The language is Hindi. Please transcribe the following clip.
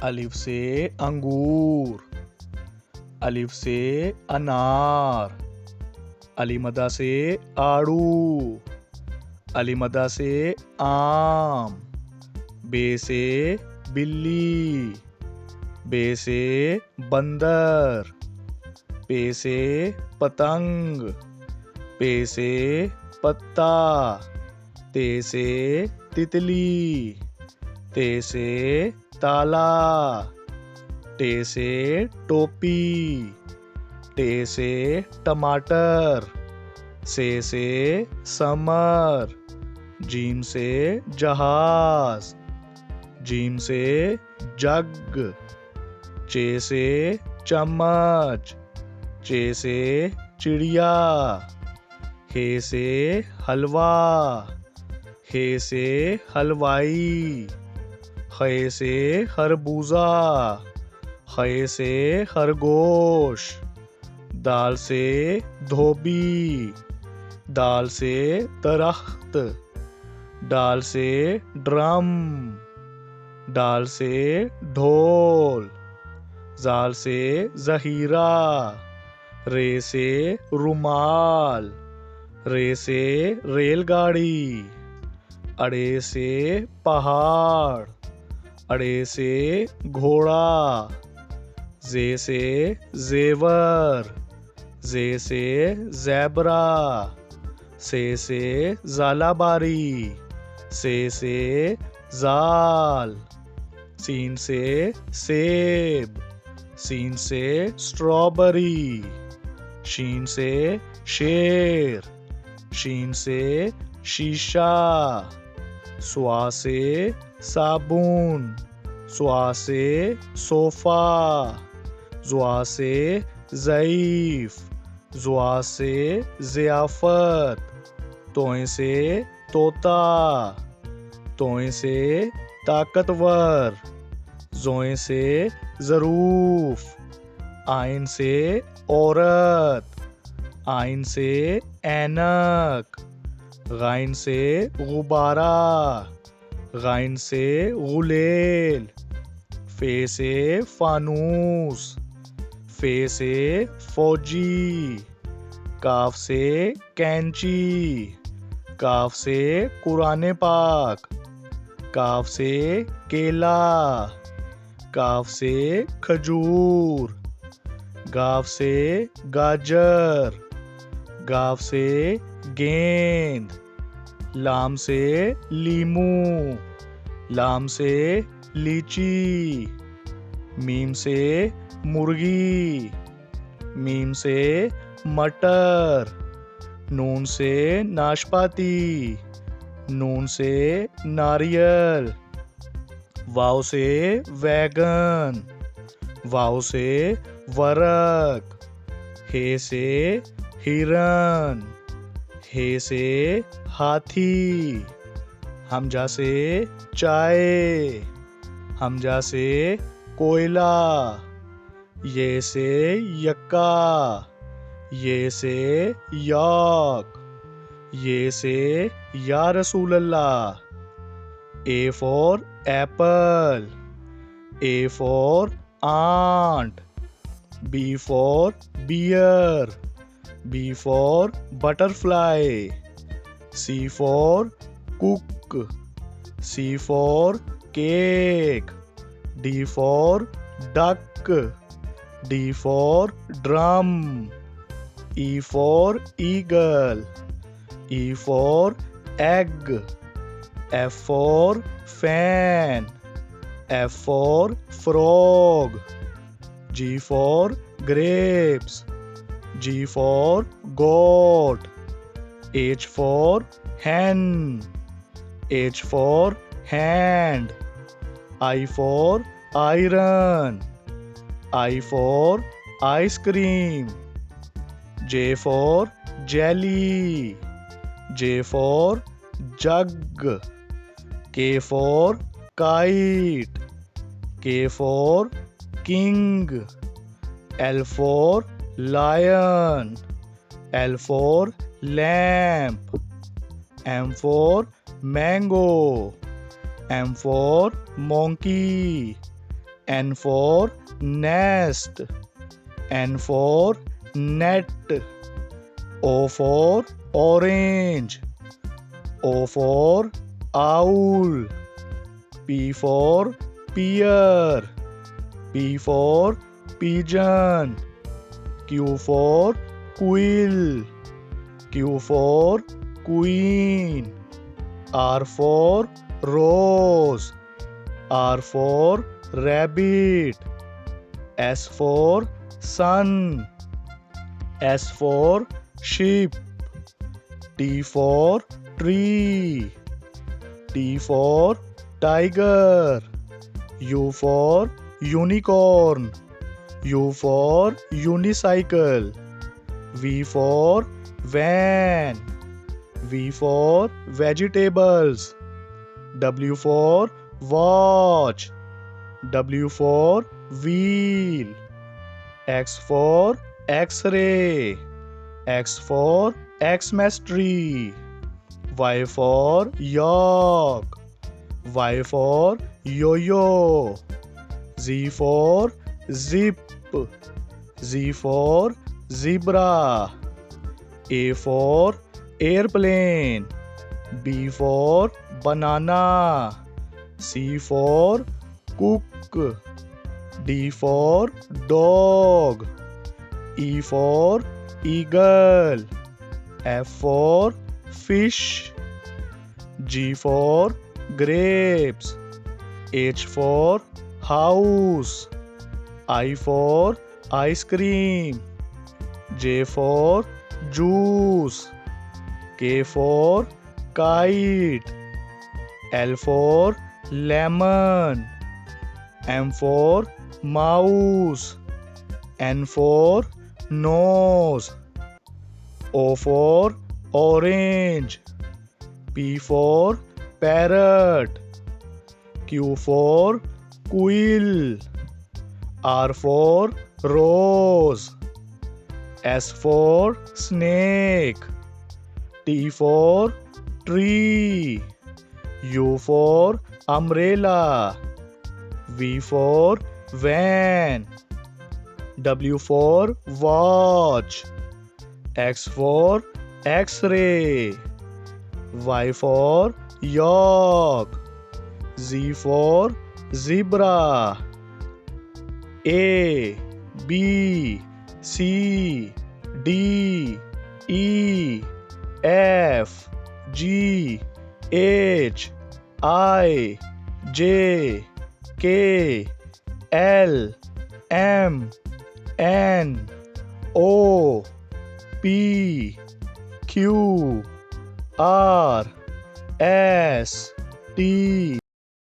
अलिफ से अंगूर, अलिफ से अनार, अलीमदा से आड़ू, अलीमदा से आम, बे से बिल्ली, बे से बंदर, पे से पतंग, पे से पत्ता, ते से तितली, ते से ताला, टे से टोपी, टे से टमाटर, से समर, जीम से जहाज, जीम से जग, चे से चम्मच, चे से चिड़िया, हे से हलवा, हे से हलवाई, खे से खरबूजा, खे से खरगोश, दाल से धोबी, दाल से दरख्त, डाल से ड्रम, डाल से ढोल, जाल से जहीरा, रे से रुमाल, रे से रेलगाड़ी, अड़े से पहाड़, अड़े से घोड़ा, जे से जेवर, जे से ज़ेबरा, से ज़ालाबारी, से ज़ाल, सीन से सेब, सीन से स्ट्रॉबेरी, शीन से शेर, शीन से शीशा, स्वा से साबुन, स्वा से सोफा, ज़्वा से ज़ईफ, ज़्वा से ज़ियाफ़त, तोय से तोता, तोय से ताकतवर, ज़ोय से ज़रूफ, आइन से औरत, आइन से ऐनक, गाइन से गुब्बारा, गाइन से गुलेल, फे से फानूस, फे से फौजी, काफ से कैंची, काफ से कुरान पाक, काफ से केला, काफ से खजूर, गाफ से गाजर, गाफ से गेंद, लाम से लीमू, लाम से लीची, मीम से मुर्गी, मीम से मटर, नून से नाशपाती, नून से नारियल, वाव से वैगन, वाव से वरक, हे से हिरन, हे से हाथी, हमजा से चाय, हमजा से कोयला, ये से यक्का, ये से याक, ये से या रसूल अल्लाह, A for apple, A for ant, B for bear, B for butterfly, C for cook, C for cake, D for duck, D for drum, E for eagle, E for egg, F for fan, F for frog, G for grapes, G for goat, H for hen, H for hand, I for iron, I for ice cream, J for jelly, J for jug, K for kite, K for king, L for lion, L for lamp, M for mango, M for monkey, N for nest. N for net. O for orange. O for owl. P for pear. P for pigeon. Q for quill. Q for queen. R for rose. R for rabbit. S for sun. S for sheep. T for tree. T for tiger. U for unicorn. U for unicycle. V for van. V for vegetables. W for watch. W for wheel. X for X-ray. X for Xmas tree. Y for yak. Y for yo-yo. Z for zip. Z for zebra. A for airplane. B for banana. C for cook. D for dog. E for eagle. F for fish. G for grapes. H for house. I for ice cream. J for juice. K for kite. L for lemon. M for mouse. N for nose. O for orange. P for parrot. Q for quill. R for rose. S for snake. T for tree. U for umbrella. V for van. W for watch. X for X-ray. Y for yak. Z for zebra. A, B, C, D, E, F, G, H, I, J, K, L, M, N, O, P, Q, R, S, T.